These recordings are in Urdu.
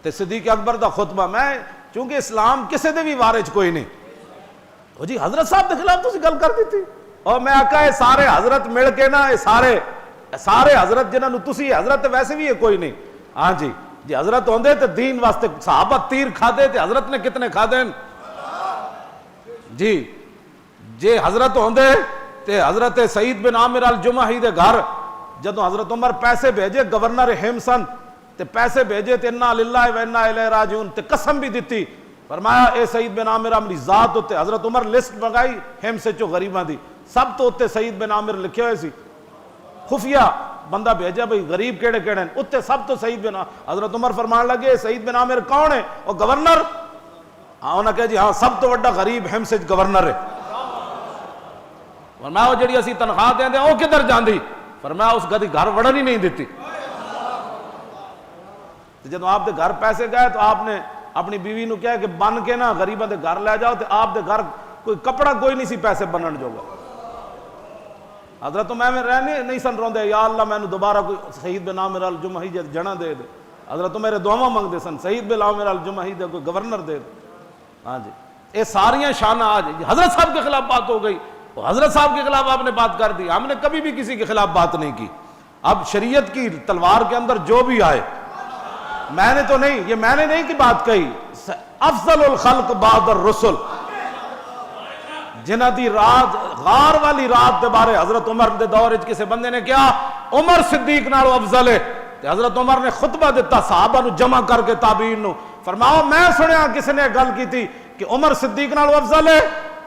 تے صدیق اکبر دا خطبہ میں چونکہ اسلام کسے دے بھی وارج کوئی نہیں وہ جی حضرت صاحب دے خلاف تسی گل کر دیتی اور میں آکھا ہے سارے حضرت مل کے نا سارے حضرت جنہاں نو تسی حضرت ویسے بھی ہے کوئی نہیں ہاں جی حضرت ہوندے تے دین واسطے صحابہ تیر کھا دے تے حضرت نے کتنے کھا دین جی حضرت ہوندے تے حضرت سعید بن عامر الجمحی دے گھر جدوں حضرت عمر پیسے بھیجے گورنر ہیمسن تے پیسے بھیجے تے انا للہ و انا الیہ راجعون تے قسم بھی دیتی فرمایا اے سعید بن عامر ہماری ذات ہوتے حضرت عمر لسٹ منگائی ہیم سے چو غریباں دی سب تو ہوتے سعید بن عامر لکھے ہوئے سی خفیہ بندہ بھیجا بھئی غریب کیڑے کیڑے ہیں اتنے سب تو سعید بن حضرت عمر فرمان لگے سعید بن عامر کون ہے وہ گورنر ہاں انہوں نے کہا جی ہاں سب تو بڑا غریب ہیم سے گورنر ہے فرمایا وہ جڑی اسی تنخواہ دیں دیں وہ کدھر جاندی فرمایا اس گدی گھر وڑن ہی نہیں دیتی جب آپ دے گھر پیسے گئے تو آپ نے اپنی بیوی نو کہا کہ بن کے نا غریباں دے گھر لے جاؤ تے آپ دے گھر کوئی کپڑا کوئی نہیں سی پیسے بنن جو گا حضرت میں رہنے نہیں سن روندے یا اللہ میں دوبارہ کوئی سعید بن عامر الجمحی جنا دے دے حضرت میرے دعاواں منگ دے سن سعید بن عامر الجمحی دے کوئی گورنر دے دے ہاں جی یہ ساریاں شانہ آج حضرت صاحب کے خلاف بات ہو گئی حضرت صاحب کے خلاف آپ نے بات کر دی ہم نے کبھی بھی کسی کے خلاف بات نہیں کی اب شریعت کی تلوار کے اندر جو بھی آئے میں نے تو نہیں یہ میں نے نہیں کی بات کہی افضل الخلق بعد الرسل جنہ دی رات غار والی رات دے بارے حضرت عمر دے دور کسی بندے نے کیا عمر صدیق نالو افضل ہے حضرت عمر نے خطبہ دیتا صحابہ نو جمع کر کے تابعین نو فرمایا میں سنیا کسی نے گل کی تھی کہ عمر صدیق نالو افضل ہے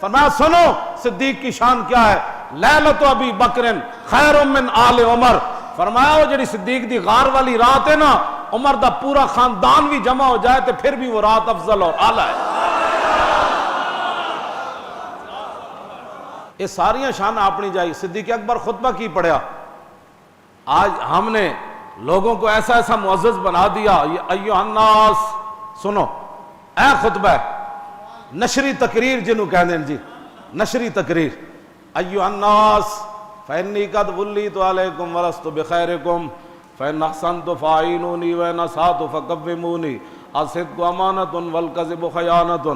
فرمایا سنو صدیق کی شان کیا ہے لیلۃ ابی بکر خیر من آل عمر فرمایا وہ جڑی صدیق دی غار والی رات ہے نا عمر دا پورا خاندان بھی جمع ہو جائے تو پھر بھی وہ رات افضل اور اعلیٰ ہے یہ ساریاں شان اپنی جائی صدیق اکبر خطبہ کی پڑھیا آج ہم نے لوگوں کو ایسا ایسا معزز بنا دیا ایھا الناس سنو اے خطبہ نشری تقریر جنہوں کہہ دیں جی نشری تقریر ایھا الناس فإنی قد ولیت علیکم ولست بخیرکم فإن أحسنت فأعینونی وإن أسأت فقومونی الصدق امانۃ والکذب خیانۃ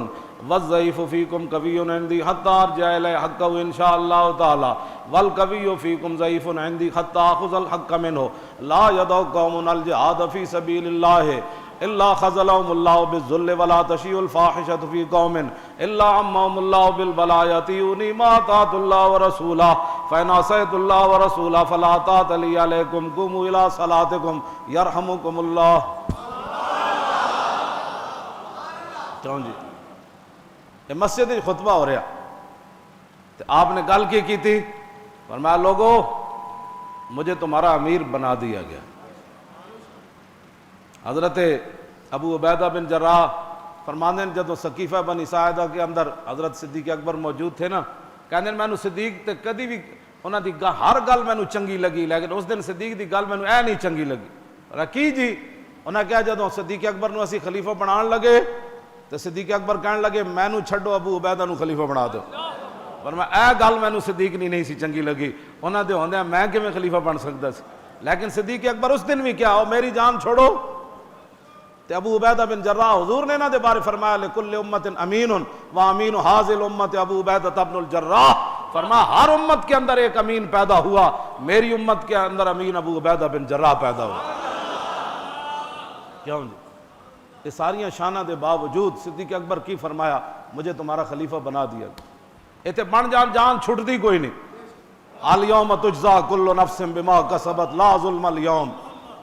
والضعیف فیکم قوی عندی حتی ارجع الی حقہ ان شاء اللہ تعالی والقوی فیکم ضعیف عندی حتی آخذ الحق منہ لا يدع قوم الجہاد فی سبیل اللہ الا خذلهم اللہ بالذل ولا تشیع الفاحشۃ فی قوم الا عمهم اللہ بالبلاء یطیعونی ما اطاعت اللہ ورسولہ فإن عصیت اللہ ورسولہ فلا طاعۃ لی علیکم قوموا الی صلاتکم یرحمکم اللہ کیوں جی یہ مسجد خطبہ ہو رہا تو آپ نے گل کی تھی فرمایا لوگو مجھے تمہارا امیر بنا دیا گیا حضرت ابو عبیدہ بن جراح فرماندے ہیں جدو ثقیفہ بنی ساعدہ کے اندر حضرت صدیق اکبر موجود تھے نا کہندے میں صدیق تے کدی بھی انہاں دی ہر گل میں چنگی لگی لیکن اس دن صدیق دی گل میں اے نہیں چنگی لگی کی جی انہاں کہا جدو صدیق اکبر نو اسی خلیفہ بنان لگے تو صدیق اکبر کہنے لگے میں چھڈو ابو عبیدہ نو خلیفہ بنا دو فرمایا اے گل میں صدیق نہیں سی چنگی لگی انہاں دے ہوندے میں کیویں خلیفہ بن سکدا سی لیکن صدیق اکبر اس دن بھی کیا ہو میری جان چھوڑو تے ابو عبیدہ بن جراح حضور نے انہاں دے بارے فرمایا لکل امت امین و امین ھذہ الامت ابو عبیدہ بن الجراح فرمایا ہر امت کے اندر ایک امین پیدا ہوا میری امت کے اندر امین ابو عبیدہ بن جراح پیدا ہوا کیوں جی یہ ساریاں شانہ دے باوجود صدیق اکبر کی فرمایا مجھے تمہارا خلیفہ بنا دیا ایتے بن جان چھٹتی کوئی نہیں الیوم تجزا کل نفس بما کسبت لا ظلم اليوم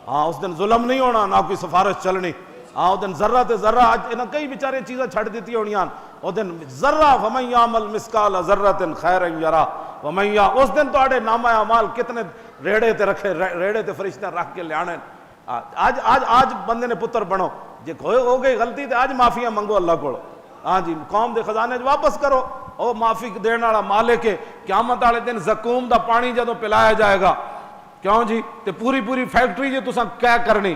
ہاں اس دن ظلم نہیں ہونا نہ کوئی سفارش چلنی ہاں اس دن ذرہ تے ذرہ انہاں کئی بیچارے چیزیں چھڑ دیتی ہونیاں اس دن ذرہ فمن یعمل مثقال ذرۃ خیرا یرہ ومن اس دن تواڈے نامہ اعمال کتنے ریڑے تے رکھے ریڑے تے فرشتے رکھ کے لیانے آج بندے نے پتر بنو جے ہو گئی غلطی تے آج معافیاں منگو اللہ کو ہاں جی قوم دے خزانے واپس کرو او معافی دین والا مالک ہے قیامت والے دن زکوم دا پانی جدوں پلایا جائے گا کیوں جی تے پوری فیکٹری جے تساں کہہ کرنی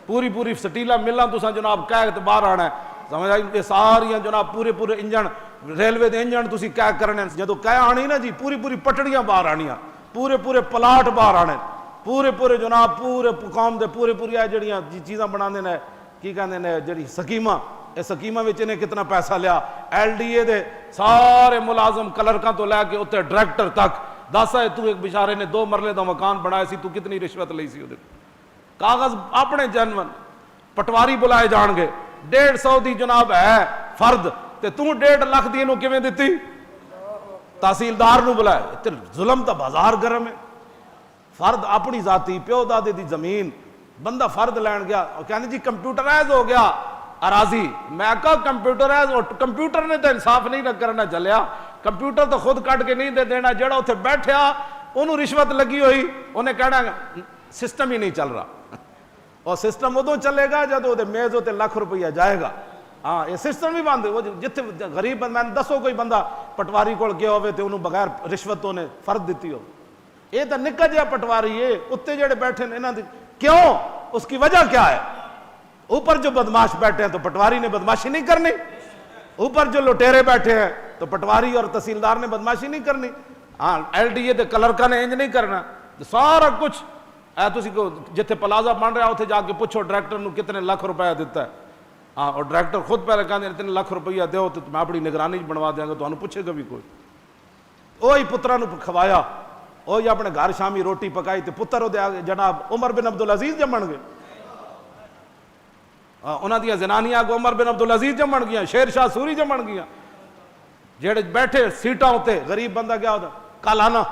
پوری سٹیلا ملاں تساں جناب کہہ تے باہر آنا ہے سمجھ آئی یہ ساریاں جناب پورے انجن ریلوے دے انجن تسی کہہ کرنے جدوں کہہ آنی نا جی پوری پٹڑیاں باہر آنیاں پورے پلاٹ باہر آنے پورے جناب پورے قوم دے پوری جڑیاں چیزاں بنا دینا ہے کی کہندے نے جڑی سکیمہ، اس سکیمہ وچ نے کتنا پیسہ لیا، LDA دے سارے ملازم کلرکاں تو لے کے اتنے ڈائریکٹر تک دس ہے تو ایک بیچارے نے 2 مرلے دا مکان بنایا سی، تو کتنی رشوت لئی سی اودے کاغذ اپنے جنون، پٹواری بلائے جان گے 150 دی جناب ہے فرد تے تو 1.5 لاکھ دی انہوں کیویں دتی، تحصیلدار نو بلائے، ظلم تا بازار گرم ہے، فرد اپنی ذاتی پیو دادے دی زمین بندہ فرد لین گیا اور کہنے جی کمپیوٹرائز ہو گیا اراضی، میں کہا کمپیوٹرائز، اور کمپیوٹر نے تو انصاف نہیں کرنا چلیا، کمپیوٹر تو خود کٹ کے نہیں دے دینا، جڑا اتنے بیٹھیا انہوں رشوت لگی ہوئی انہیں کہنا سسٹم ہی نہیں چل رہا، اور سسٹم ادو چلے گا جب وہ میز ہوتے لاکھ روپیہ جائے گا، ہاں یہ سسٹم بھی بند ہے، جتنے غریب میں دسو کوئی بندہ پٹواری کول گیا ہوئے تے انہوں بغیر رشوتوں نے فرد دیتی ہو، یہ تو نکا جہا پٹواری ہے، اتنے جڑے بیٹھے انہاں دی کیوں، اس کی وجہ کیا ہے، اوپر جو بدماش بیٹھے ہیں تو پٹواری نے بدماشی نہیں کرنی، اوپر جو لٹیرے بیٹھے ہیں تو پٹواری اور تحصیلدار نے بدماشی نہیں کرنی، ہاں LDA دے کلرکاں نے انج نہیں کرنا، سارا کچھ تسی کو جتھے پلازا بن رہا اتنے جا کے پوچھو ڈائریکٹر نو کتنے لاکھ روپیہ دیتا ہے، ہاں اور ڈائریکٹر خود پہلے کہتے ہیں اتنے لاکھ روپیہ دیو تو میں اپنی نگرانی بنوا دیاں گا، تو انہوں پوچھے گا بھی کوئی، وہی پترا نو کھوایا، وہی اپنے گھر شامی روٹی پکائی تے پتر وہ جناب عمر بن عبدالعزیز جمن گئے، انہاں دیا زنانیاں کو عمر بن عبدالعزیز جمن گیا، شیر شاہ سوری جمن گیا، جڑے بیٹھے سیٹاں ہوتے غریب بندہ کیا ہوتا کل آنا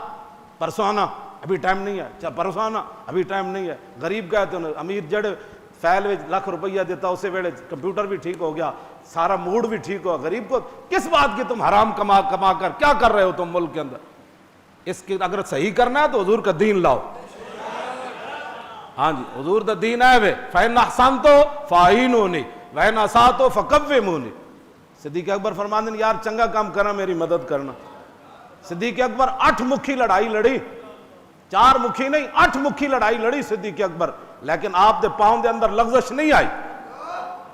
پرسوں آنا ابھی ٹائم نہیں ہے، چاہے پرسوں آنا ابھی ٹائم نہیں ہے، غریب گئے تو امیر جڑے فیل وچ لاکھ روپیہ دیتا اسے ویلے کمپیوٹر بھی ٹھیک ہو گیا، سارا موڈ بھی ٹھیک ہوا، غریب کو کس بات کی تم حرام کما کر کیا کر رہے ہو تم ملک کے اندر، اس کی اگر صحیح کرنا ہے تو حضور کا دین لاؤ، ہاں جی حضور دا دین ہے وے فَإِنْ أَحْسَنْتُ فَأَعِينُونِي وَإِنْ أَسَأْتُ فَقَوِّمُونِي، صدیق اکبر فرماتے ہیں یار چنگا کام کرنا میری مدد کرنا، صدیق اکبر 8 مکھی لڑائی لڑی، 4 مکھی نہیں 8 مکھی لڑائی لڑی صدیق اکبر، لیکن آپ دے پاؤں دے اندر لغزش نہیں آئی،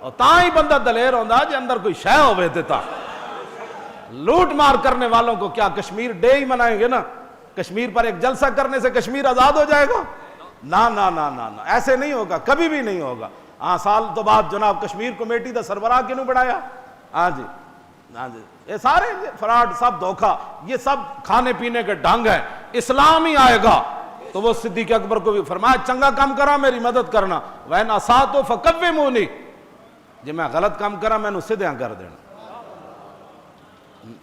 اور تاں ہی بندہ دلیر ہوندا جے اندر کوئی شے ہوے تے تا لوٹ مار کرنے والوں کو کیا کشمیر ڈے ہی منائیں گے نا، کشمیر پر ایک جلسہ کرنے سے کشمیر آزاد ہو جائے گا، نا نا نا نا نا ایسے نہیں ہوگا، کبھی بھی نہیں ہوگا، ہاں سال تو بعد جناب کشمیر کمیٹی دا سربراہ کیوں بڑھایا، ہاں جی ہاں جی یہ سارے فراڈ سب دھوکہ، یہ سب کھانے پینے کے ڈھنگ ہیں، اسلام ہی آئے گا تو وہ صدیق اکبر کو بھی فرمایا چنگا کام کرا میری مدد کرنا، وَإِنْ أَسَأْتُ فَقَوِّمُونِي، جب میں غلط کام کرا میں نے سیدھا کر دینا،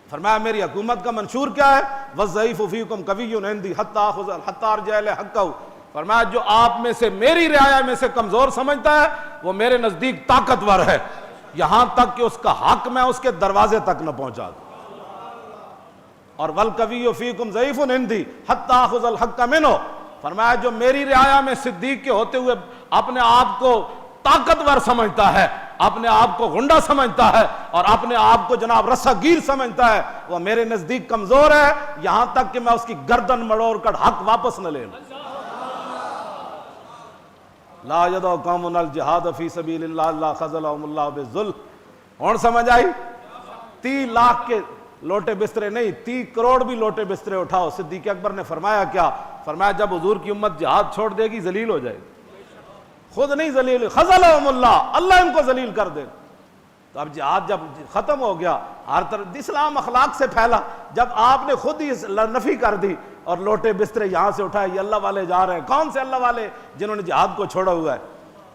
فرمایا میری حکومت کا منشور کیا ہے، وَالضَّعِيفُ فِيكُمْ قَوِيٌّ عِنْدِي حَتَّى أَرْجِعَ إِلَيْهِ حَقَّهُ، فرمایا جو آپ میں سے میری رعایا میں سے کمزور سمجھتا ہے وہ میرے نزدیک طاقتور ہے، یہاں تک کہ اس کا حق میں اس کے دروازے تک نہ پہنچا دوں، اور وَالْقَوِيُّ فِيكُمْ ضَعِيفٌ عِنْدِي حَتَّى آخُذَ الْحَقَّ مِنْهُ، فرمایا جو میری رعایا میں صدیق کے ہوتے ہوئے اپنے آپ کو طاقتور سمجھتا ہے، اپنے آپ کو غنڈا سمجھتا ہے اور اپنے آپ کو جناب رسا گیر سمجھتا ہے، وہ میرے نزدیک کمزور ہے، یہاں تک کہ میں اس کی گردن مڑوڑ کر حق واپس نہ لے لوں، لا يدع قوم الجہاد فی سبیل اللہ اللہ خذلهم اللہ بالذل، اور سمجھ آئی، 30 لاکھ کے لوٹے بسترے نہیں 30 کروڑ بھی لوٹے بسترے اٹھاؤ، صدیق اکبر نے فرمایا کیا، فرمایا جب حضور کی امت جہاد چھوڑ دے گی ذلیل ہو جائے گی، خود نہیں ذلیل، خذلهم اللہ، اللہ ان کو ذلیل کر دے، تو اب جہاد جب ختم ہو گیا، ہر طرف اسلام اخلاق سے پھیلا، جب آپ نے خود ہی نفی کر دی اور لوٹے بسترے یہاں سے اٹھائے، یہ اللہ والے جا رہے ہیں، کون سے اللہ والے جنہوں نے جہاد کو چھوڑا ہوا ہے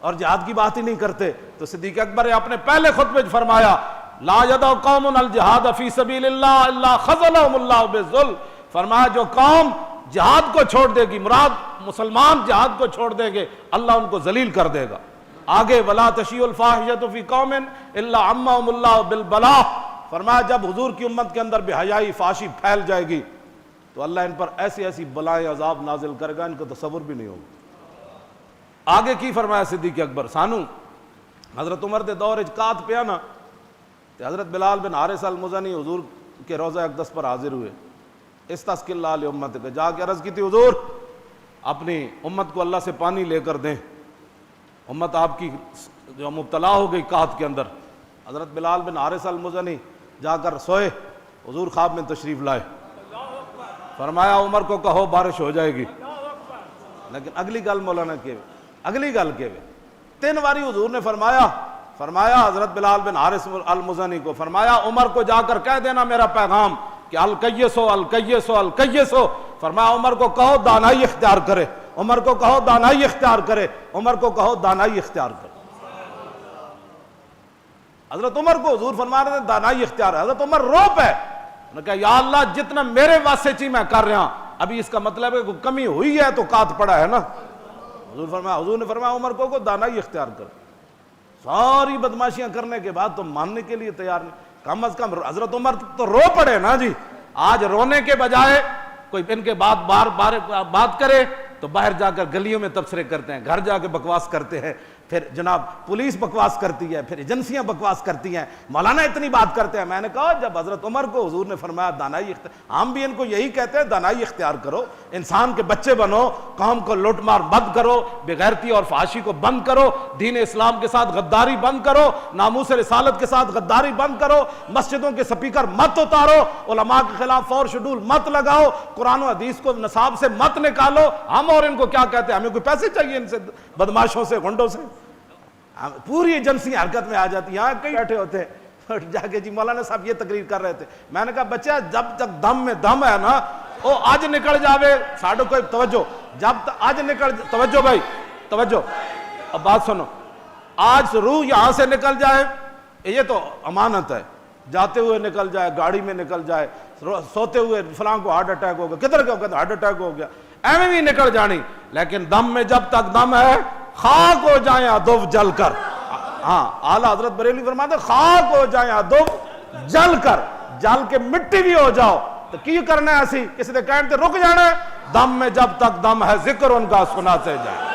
اور جہاد کی بات ہی نہیں کرتے، تو صدیق اکبر نے اپنے پہلے خطبے فرمایا لا يدع قوم الجہاد فی سبیل اللہ اللہ خذلهم اللہ بالذل، فرمایا جو قوم جہاد کو چھوڑ دے گی، مراد مسلمان جہاد کو چھوڑ دے گے، اللہ ان کو ذلیل کر دے گا، آگے ولا تشیع الفاحشۃ فی قوم الا عمهم اللہ بالبلاء، فرمایا جب حضور کی امت کے اندر بے حیائی فحاشی پھیل جائے گی تو اللہ ان پر ایسی ایسی بلائیں عذاب نازل کرے گا ان کو تصور بھی نہیں ہوگا، آگے کی فرمایا صدیق اکبر سانو حضرت عمر دے دور اجقات پہ نا، حضرت بلال بن حارث المزنی حضور کے روضہ اقدس پر حاضر ہوئے، استسقی اللہ علیہ امت کے جا کے عرض کی تھی حضور اپنی امت کو اللہ سے پانی لے کر دیں، امت آپ کی جو مبتلا ہو گئی قحط کے اندر، حضرت بلال بن حارث المزنی جا کر سوئے، حضور خواب میں تشریف لائے، فرمایا عمر کو کہو بارش ہو جائے گی، لیکن اگلی گل مولانا کے اگلی گل کے 3 باری حضور نے فرمایا فرمایا حضرت بلال بن حارث المزنی کو، فرمایا عمر کو جا کر کہہ دینا میرا پیغام کہ الکیسو الکیسو الکیسو، فرمایا عمر کو کہو دانائی اختیار کرے، عمر کو کہو دانائی اختیار کرے، عمر کو کہو دانائی اختیار کرے۔ حضرت عمر کو حضور فرما رہے تھے دانائی اختیار ہے۔ حضرت عمر رو پہ، انہوں نے کہا یا اللہ جتنا میرے واسطے چی میں کر رہا ہوں، ابھی اس کا مطلب ہے کہ کمی ہوئی ہے تو کات پڑا ہے نا۔ حضور نے فرمایا عمر کو دانائی اختیار کر۔ ساری بدماشیاں کرنے کے بعد تو ماننے کے لیے تیار نہیں، کم از کم حضرت عمر تو رو پڑے نا جی۔ آج رونے کے بجائے کوئی ان کے بعد بات کرے تو باہر جا کر گلیوں میں تبصرے کرتے ہیں، گھر جا کے بکواس کرتے ہیں، پھر جناب پولیس بکواس کرتی ہے، پھر ایجنسیاں بکواس کرتی ہیں، مولانا اتنی بات کرتے ہیں۔ میں نے کہا جب حضرت عمر کو حضور نے فرمایا دانائی اختیار، ہم بھی ان کو یہی کہتے ہیں دانائی اختیار کرو، انسان کے بچے بنو، قوم کو لوٹ مار بند کرو، بغیرتی اور فحاشی کو بند کرو، دین اسلام کے ساتھ غداری بند کرو، ناموس رسالت کے ساتھ غداری بند کرو، مسجدوں کے سپیکر مت اتارو، علماء کے خلاف فور شیڈول مت لگاؤ، قرآن و حدیث کو نصاب سے مت نکالو۔ ہم اور ان کو کیا کہتے ہیں؟ ہمیں کوئی پیسے چاہیے ان سے، بدماشوں سے، گنڈوں سے؟ پوری ایجنسی حرکت میں آ جاتی، یہاں کئی بیٹھے ہوتے ہیں جا کے جی مولانا صاحب یہ تقریر کر رہے تھے۔ میں نے کہا بچہ جب تک دم میں دم ہے نا، وہ آج نکل جاوے ساڑھو کوئی توجہ، جب تک آج نکل، توجہ بھائی توجہ، اب بات سنو، آج روح یہاں سے نکل جائے یہ تو امانت ہے، جاتے ہوئے نکل جائے، گاڑی میں نکل جائے، سوتے ہوئے فلاں کو ہارٹ اٹیک ہو گیا، کدھر کہتے ہارٹ اٹیک ہو گیا، ایویں بھی نکل جانی، لیکن دم میں جب تک دم ہے خاک ہو جائیں ادو جل کر۔ ہاں اعلیٰ حضرت بریلوی فرماتے خاک ہو جائیں ادو جل کر، جل کے مٹی بھی ہو جاؤ تو کی کرنا ہے؟ ایسی کسی نے کہنے تے رک جانا ہے، دم میں جب تک دم ہے ذکر ان کا سنا سے جائے۔